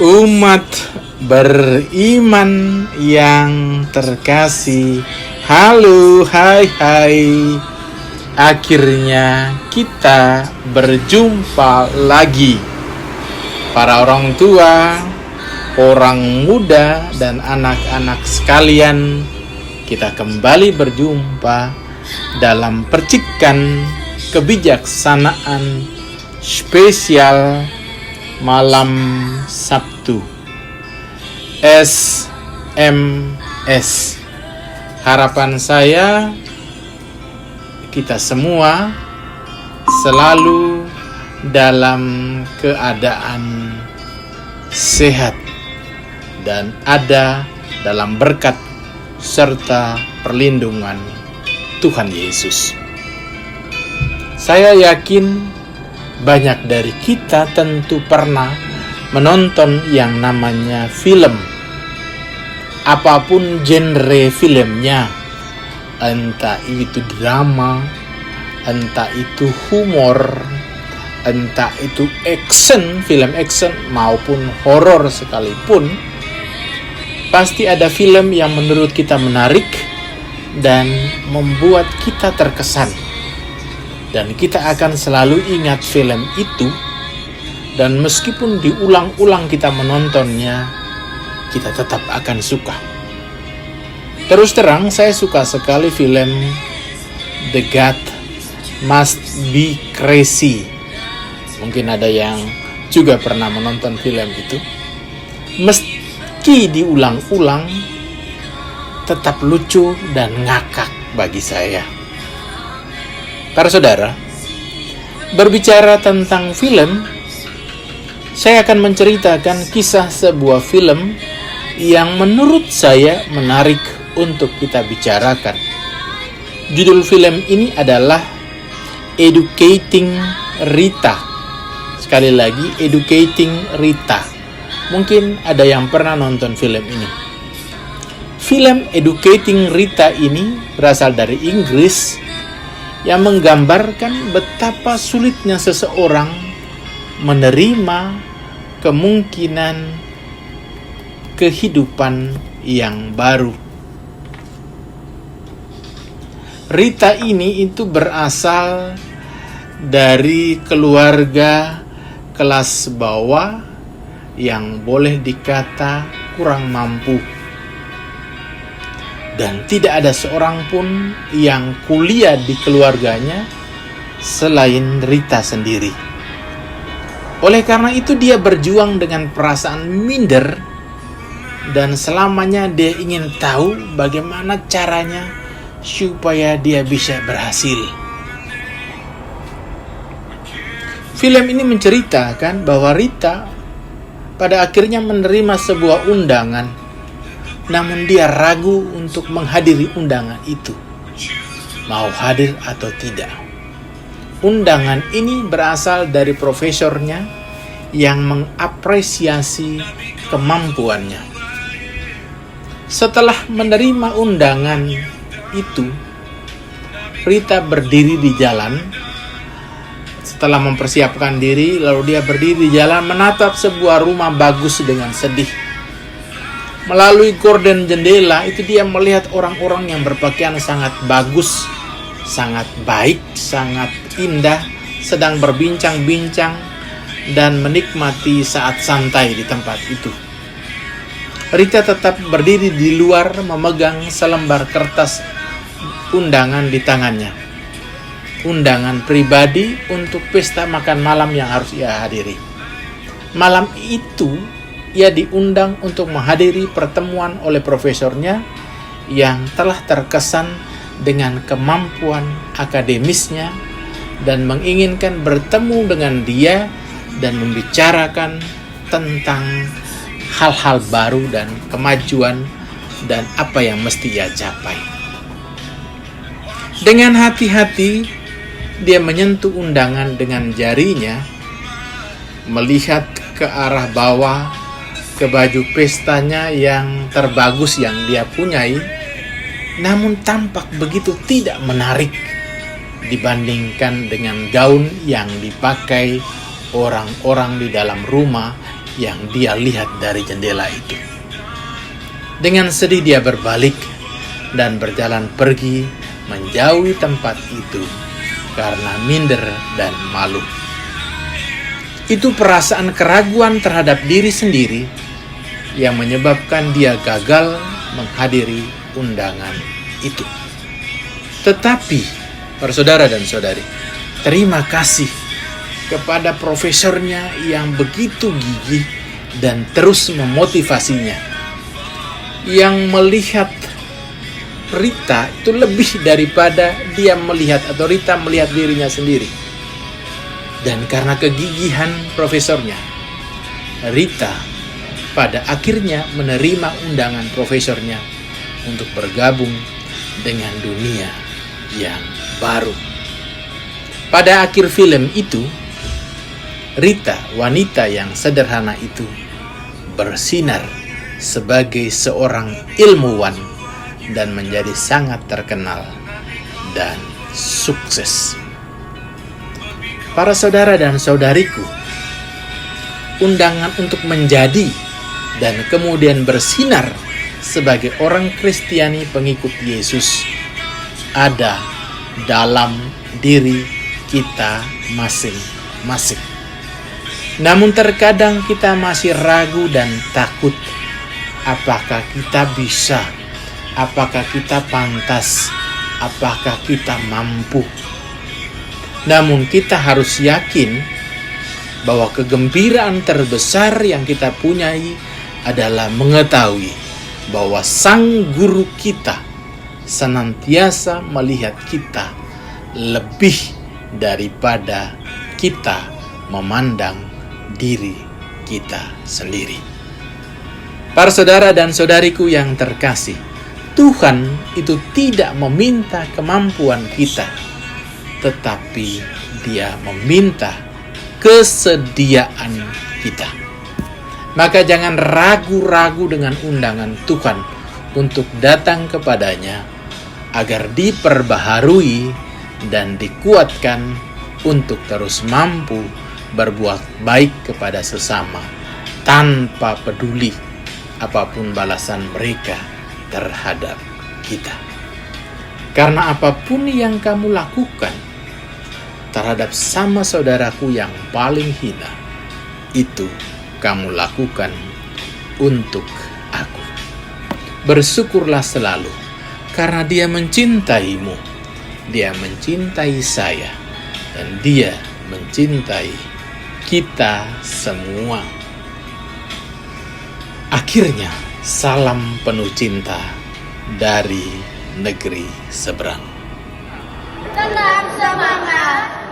Umat beriman yang terkasih, halo, hai. Akhirnya kita berjumpa lagi. Para orang tua, orang muda, dan anak-anak sekalian, kita kembali berjumpa dalam percikan kebijaksanaan spesial malam Sabtu SMS. Harapan saya kita semua selalu dalam keadaan sehat dan ada dalam berkat serta perlindungan Tuhan Yesus. Saya yakin banyak dari kita tentu pernah menonton yang namanya film. Apapun genre filmnya, entah itu drama, entah itu humor, entah itu action, film action maupun horor sekalipun, pasti ada film yang menurut kita menarik dan membuat kita terkesan. Dan kita akan selalu ingat film itu, dan meskipun diulang-ulang kita menontonnya, kita tetap akan suka. Terus terang, saya suka sekali film The God Must Be Crazy. Mungkin ada yang juga pernah menonton film itu. Meski diulang-ulang, tetap lucu dan ngakak bagi saya. Para saudara, berbicara tentang film, saya akan menceritakan kisah sebuah film yang menurut saya menarik untuk kita bicarakan. Judul film ini adalah Educating Rita. Sekali lagi, Educating Rita. Mungkin ada yang pernah nonton film ini. Film Educating Rita ini berasal dari Inggris, yang menggambarkan betapa sulitnya seseorang menerima kemungkinan kehidupan yang baru. Rita ini itu berasal dari keluarga kelas bawah yang boleh dikata kurang mampu. Dan tidak ada seorang pun yang kuliah di keluarganya selain Rita sendiri. Oleh karena itu dia berjuang dengan perasaan minder, dan selamanya dia ingin tahu bagaimana caranya supaya dia bisa berhasil. Film ini menceritakan bahwa Rita pada akhirnya menerima sebuah undangan, namun dia ragu untuk menghadiri undangan itu. Mau hadir atau tidak. Undangan ini berasal dari profesornya yang mengapresiasi kemampuannya. Setelah menerima undangan itu, Rita berdiri di jalan. Setelah mempersiapkan diri, lalu dia berdiri di jalan menatap sebuah rumah bagus dengan sedih. Melalui gorden jendela itu dia melihat orang-orang yang berpakaian sangat bagus, sangat baik, sangat indah, sedang berbincang-bincang dan menikmati saat santai di tempat itu. Rita tetap berdiri di luar memegang selembar kertas undangan di tangannya. Undangan pribadi untuk pesta makan malam yang harus ia hadiri. Malam itu ia diundang untuk menghadiri pertemuan oleh profesornya yang telah terkesan dengan kemampuan akademisnya dan menginginkan bertemu dengan dia dan membicarakan tentang hal-hal baru dan kemajuan dan apa yang mesti ia capai. Dengan hati-hati dia menyentuh undangan dengan jarinya, melihat ke arah bawah, ke baju pestanya yang terbagus yang dia punyai, namun tampak begitu tidak menarik dibandingkan dengan gaun yang dipakai orang-orang di dalam rumah yang dia lihat dari jendela itu. Dengan sedih dia berbalik dan berjalan pergi menjauhi tempat itu karena minder dan malu. Itu perasaan keraguan terhadap diri sendiri yang menyebabkan dia gagal menghadiri undangan itu. Tetapi, para saudara dan saudari, terima kasih kepada profesornya yang begitu gigih dan terus memotivasinya, yang melihat Rita itu lebih daripada dia melihat atau Rita melihat dirinya sendiri. Dan karena kegigihan profesornya, Rita pada akhirnya menerima undangan profesornya untuk bergabung dengan dunia yang baru. Pada akhir film itu, Rita, wanita yang sederhana itu, bersinar sebagai seorang ilmuwan dan menjadi sangat terkenal dan sukses. Para saudara dan saudariku, undangan untuk menjadi dan kemudian bersinar sebagai orang Kristiani pengikut Yesus ada dalam diri kita masing-masing. Namun terkadang kita masih ragu dan takut. Apakah kita bisa? Apakah kita pantas? Apakah kita mampu? Namun kita harus yakin bahwa kegembiraan terbesar yang kita punyai adalah mengetahui bahwa Sang Guru kita senantiasa melihat kita lebih daripada kita memandang diri kita sendiri. Para saudara dan saudariku yang terkasih, Tuhan itu tidak meminta kemampuan kita, tetapi Dia meminta kesediaan kita. Maka jangan ragu-ragu dengan undangan Tuhan untuk datang kepadanya agar diperbaharui dan dikuatkan untuk terus mampu berbuat baik kepada sesama tanpa peduli apapun balasan mereka terhadap kita. Karena apapun yang kamu lakukan terhadap sama saudaraku yang paling hina, itu kamu lakukan untuk aku. Bersyukurlah selalu karena Dia mencintaimu, Dia mencintai saya, dan Dia mencintai kita semua. Akhirnya, salam penuh cinta dari negeri seberang. Tenang, semangat.